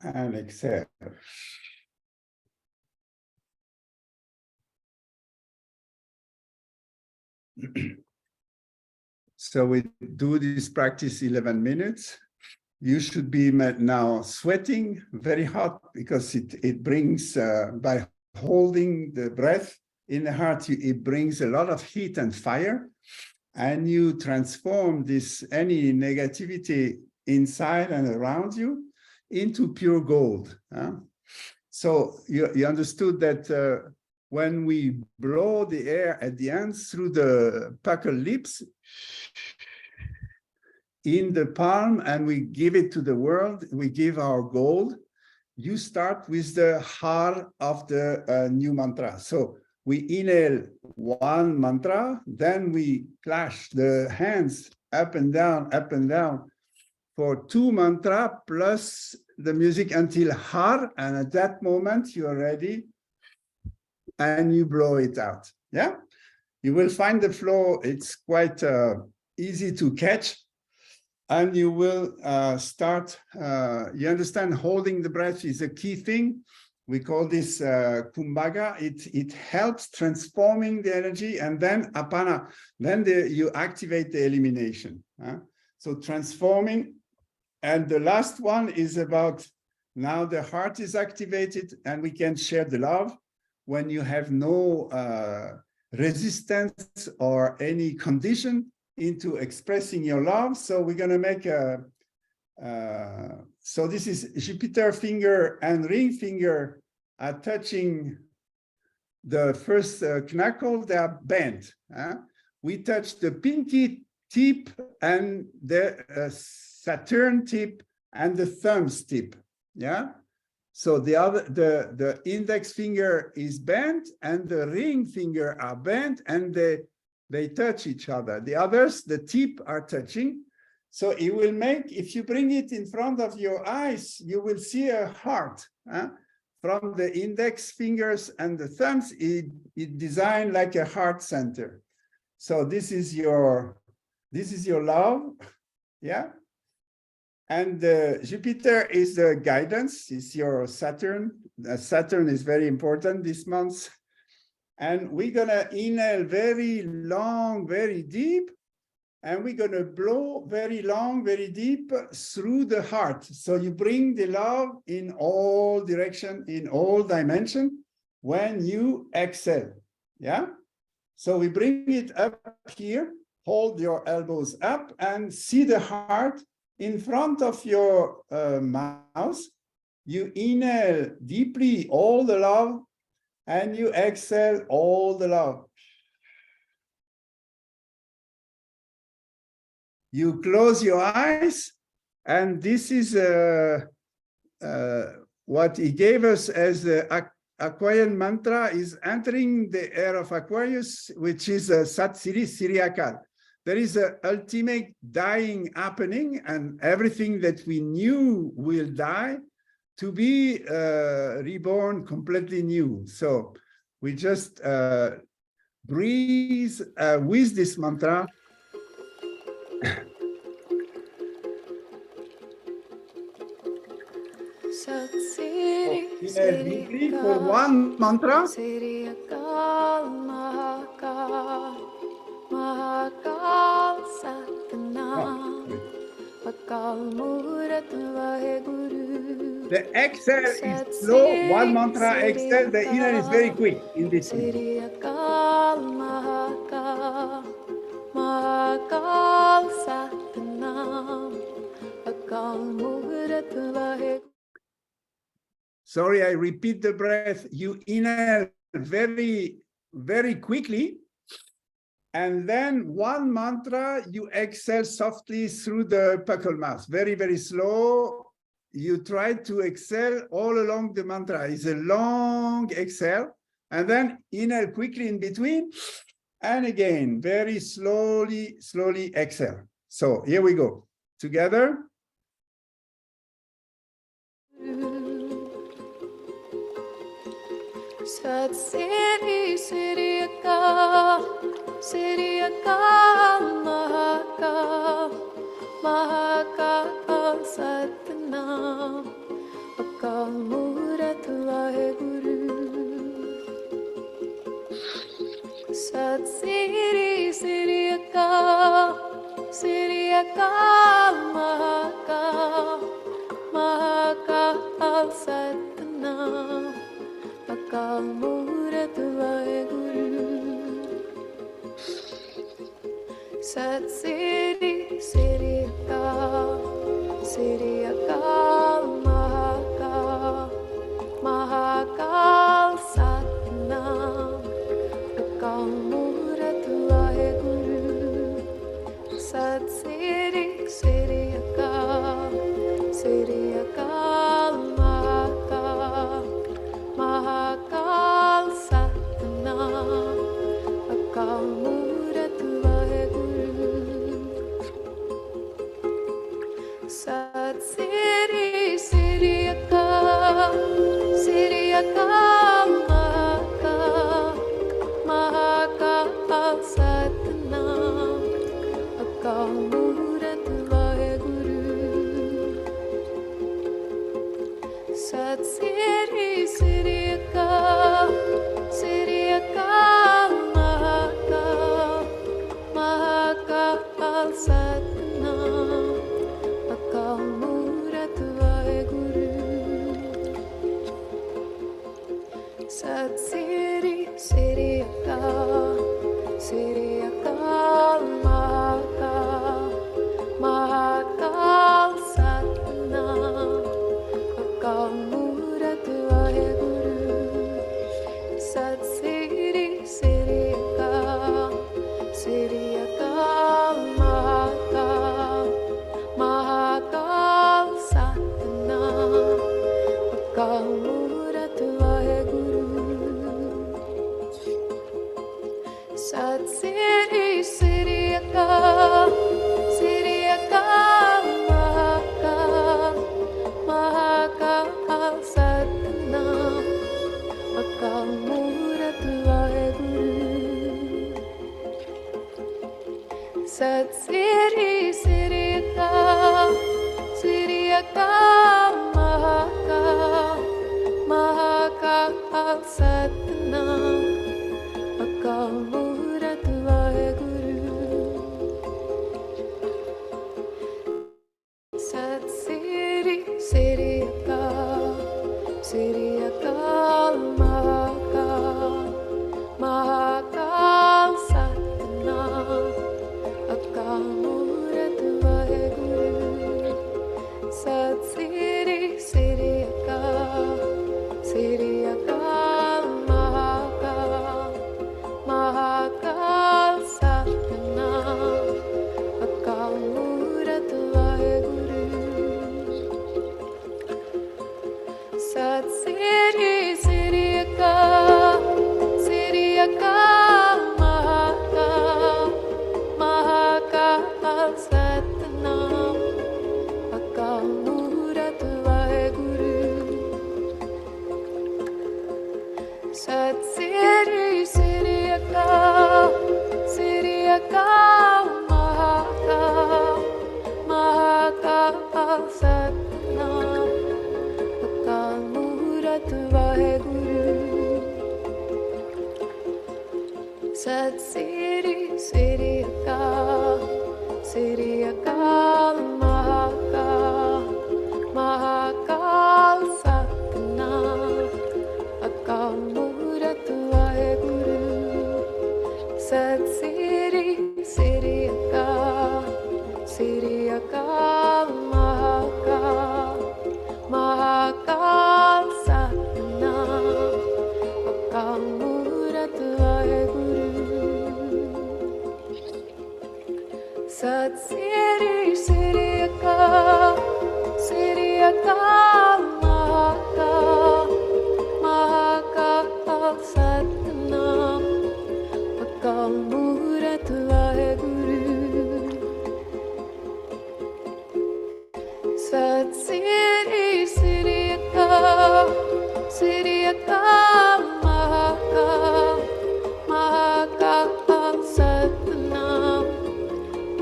And exhale. So we do this practice 11 minutes. You should be now sweating very hot because it brings, by holding the breath in the heart, it brings a lot of heat and fire, and you transform any negativity inside and around you into pure gold. So you understood that when we blow the air at the end through the puckered lips in the palm and we give it to the world, we give our gold. You start with the har of the new mantra. So we inhale one mantra, then we clash the hands up and down for 2 mantra plus the music until har, and at that moment you're ready and you blow it out. Yeah, you will find the flow. It's quite easy to catch, and you will start. You understand, holding the breath is a key thing. We call this kumbaga. It helps transforming the energy, and then apana. Then you activate the elimination. So transforming. And the last one is about, now the heart is activated and we can share the love when you have no resistance or any condition into expressing your love. So we're going to make so this is Jupiter finger and ring finger are touching the first knuckle, they are bent. We touch the pinky tip and the Saturn tip and the thumbs tip. Yeah. So the index finger is bent and the ring finger are bent, and they touch each other. The others, the tip are touching. So it will make, if you bring it in front of your eyes, you will see a heart. From the index fingers and the thumbs, it designed like a heart center. So this is your love, yeah. And Jupiter is the guidance, is your Saturn. Saturn is very important this month. And we're gonna inhale very long, very deep, and we're gonna blow very long, very deep through the heart. So you bring the love in all direction, in all dimension when you exhale, yeah? So we bring it up here, hold your elbows up and see the heart in front of your mouth. You inhale deeply all the love and you exhale all the love. You close your eyes, and this is what he gave us as the Aquarian mantra, is entering the air of Aquarius, which is Sat Siri Siriakal. There is an ultimate dying happening, and everything that we knew will die to be reborn completely new. So we just breathe with this mantra. Sat Siri Deeply for one mantra. Siri Akal Mahakal Mahakal Satnam Akal Murat Vaheguru. The exhale is slow. One mantra exhale, the inhale is very quick in this. Siri Akal Mahakal Mahakal Satnam Akal Murat Vaheguru. Sorry, I repeat the breath. You inhale very, very quickly. And then one mantra, you exhale softly through the puckle mouth. Very, very slow. You try to exhale all along the mantra. It's a long exhale. And then inhale quickly in between. And again, very slowly, slowly exhale. So here we go. Together. Sat Siri Siri Akal Siri Akal Mahakal Mahakal Satnam Akal Murat Vaheguru. Sat Siri Siri Akal Siri Akal Mahakal Mahakal Satnam Akal Murat Vaheguru. Sat Siri Siri Akal Siri Akal Mahakal Mahakal Satnam Akal Murat Vaheguru. Sat Siri Siri Akal Siri Akal Mahakal Mahakal Satnam Akal Murat Vaheguru. Sat Siri Siri Akal Siri Akal Mahakal Mahakal Satnam Akal Murat Vaheguru. Sat Siri Siri Akal Siri Akal Mahakal Mahakal Satnam Akal Murat Vaheguru. Sat Siri Siri Akal Siri Akal Mahakal Mahakal Satnam Akal Murat Vaheguru. Siri Siri Aka Siri Aka Mahaka Mahaka Satnam Akal Murat Vaheguru Sat Siri Siri Aka Siri Aka Mahaka Mahaka Satnam Akal Murat Vaheguru Sat Siri Siri Aka Siri Akal Mahakal Mahakal Satnam Akal Murat Vaheguru Sat Siri Siri Akal Siri Akal Mahakal Mahakal Satnam Akal Murat Vaheguru Sat Siri Siri Akal Siri Akal Mahakal Mahakal Satnam Akal Murat Vaheguru Sat Siri Siri Akal Siri Akal Mahakal Mahakal Satnam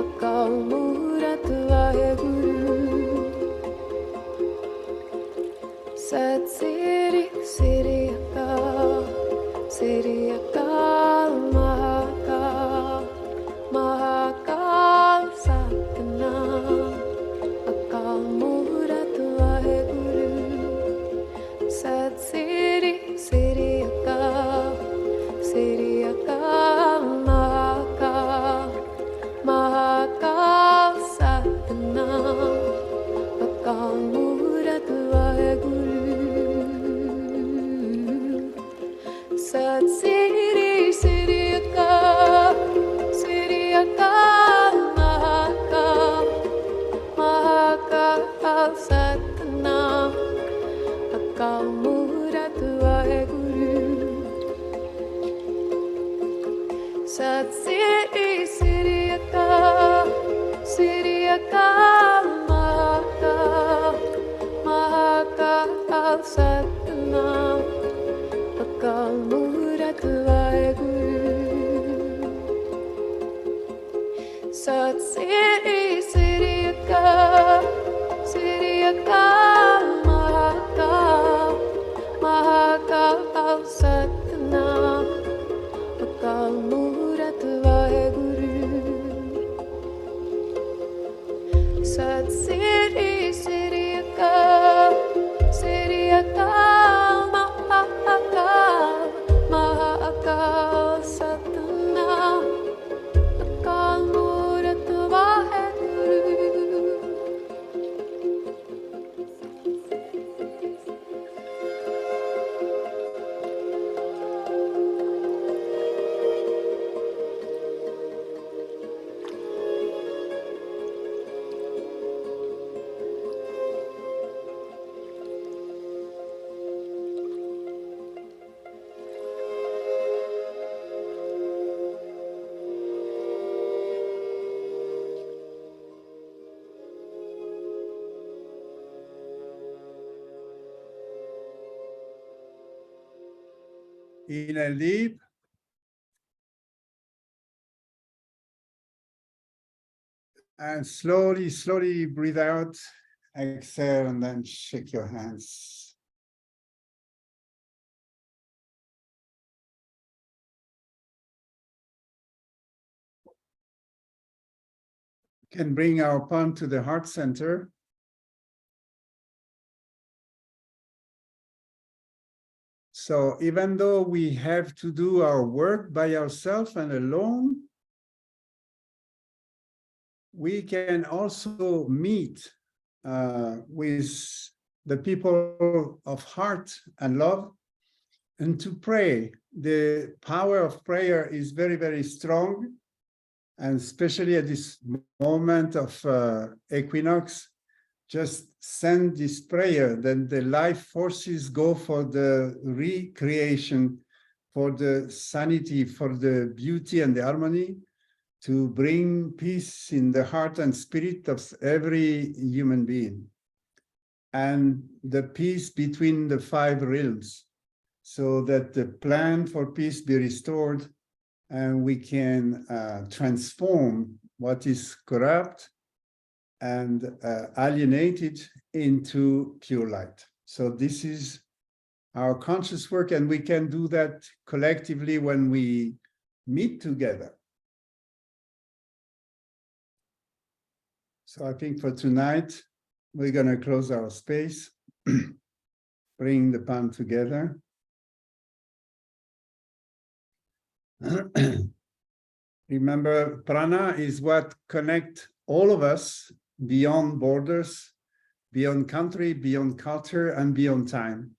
Akal Murat Vaheguru Sat Siri Siri Akal Siri Akal Mahakal Mahakal Satnam Akal Murat Vaheguru Sat Siri Siri Akal Siri Akal Mahakal Mahakal Satnam Akal Murat Vaheguru Sat Siri Siri Akal Siri Akal Mahakal Mahakal Satnam Akal Murat Vaheguru Sat Siri Siri Akal Siri Akal Mahakal Mahakal Satnam Akal Murat Vaheguru Sat Siri Siri Akal Siri Akal Mahakal Mahakal Satnam Akal Murat Vaheguru Sat Siri Siri Akal Siri Akal Mahakal Mahakal Satnam Akal Murat Vaheguru Inhale deep. And slowly, slowly breathe out. Exhale and then shake your hands. We can bring our palm to the heart center. So even though we have to do our work by ourselves and alone, we can also meet with the people of heart and love and to pray. The power of prayer is very, very strong, and especially at this moment of equinox, just send this prayer, then the life forces go for the recreation, for the sanity, for the beauty and the harmony, to bring peace in the heart and spirit of every human being, and the peace between the 5 realms, so that the plan for peace be restored and we can transform what is corrupt and alienated into pure light. So this is our conscious work, and we can do that collectively when we meet together. So I think for tonight, we're going to close our space, bring the palm together. Remember, prana is what connects all of us beyond borders, beyond country, beyond culture, and beyond time.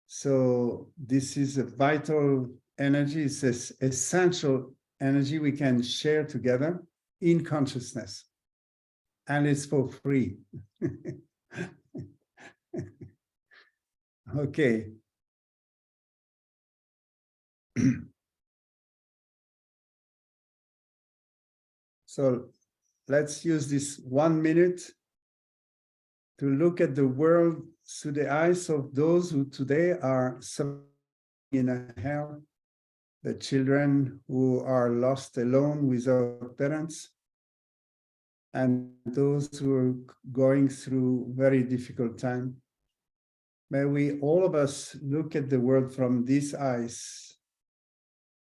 So this is a vital energy, it's an essential energy we can share together in consciousness. And it's for free. Okay. So let's use this 1 minute to look at the world through the eyes of those who today are suffering in a hell, the children who are lost alone without parents, and those who are going through very difficult time. May we, all of us, look at the world from these eyes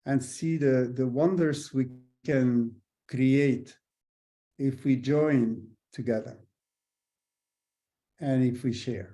and see the wonders we can create if we join together and if we share.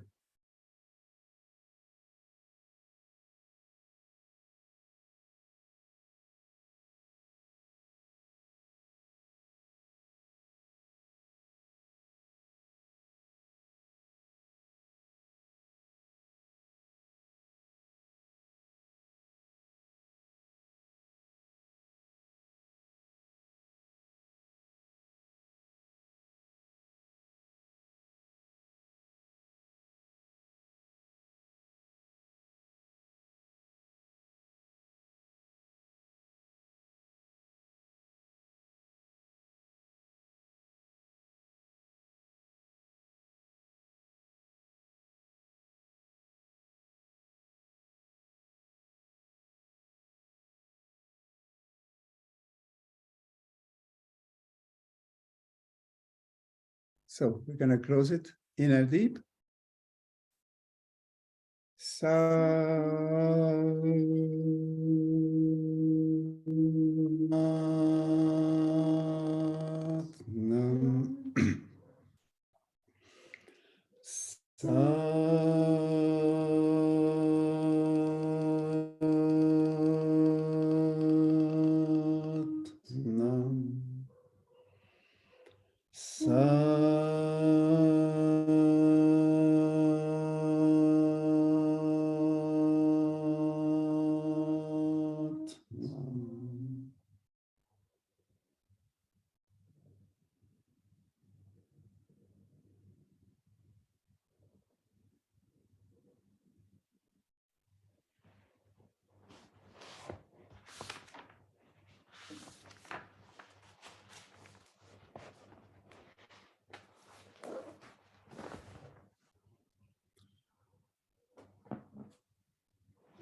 So we're going to close it. Inhale deep.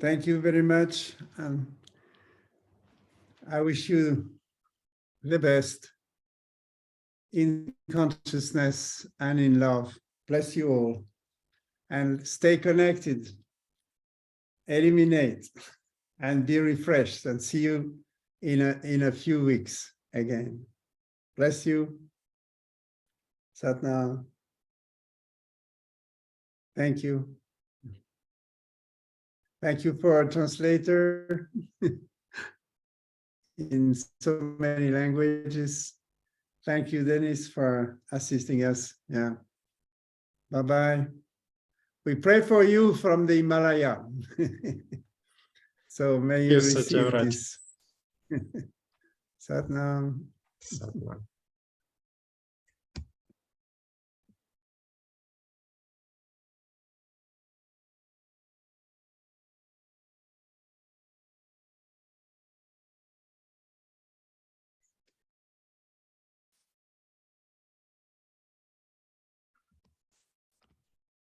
Thank you very much. I wish you the best in consciousness and in love. Bless you all. And stay connected. Eliminate and be refreshed, and see you in a few weeks again. Bless you. Satnam. Thank you. Thank you for our translator in so many languages. Thank you, Dennis, for assisting us. Yeah. Bye-bye. We pray for you from the Himalaya. So may you receive this. Satnam. Satnam.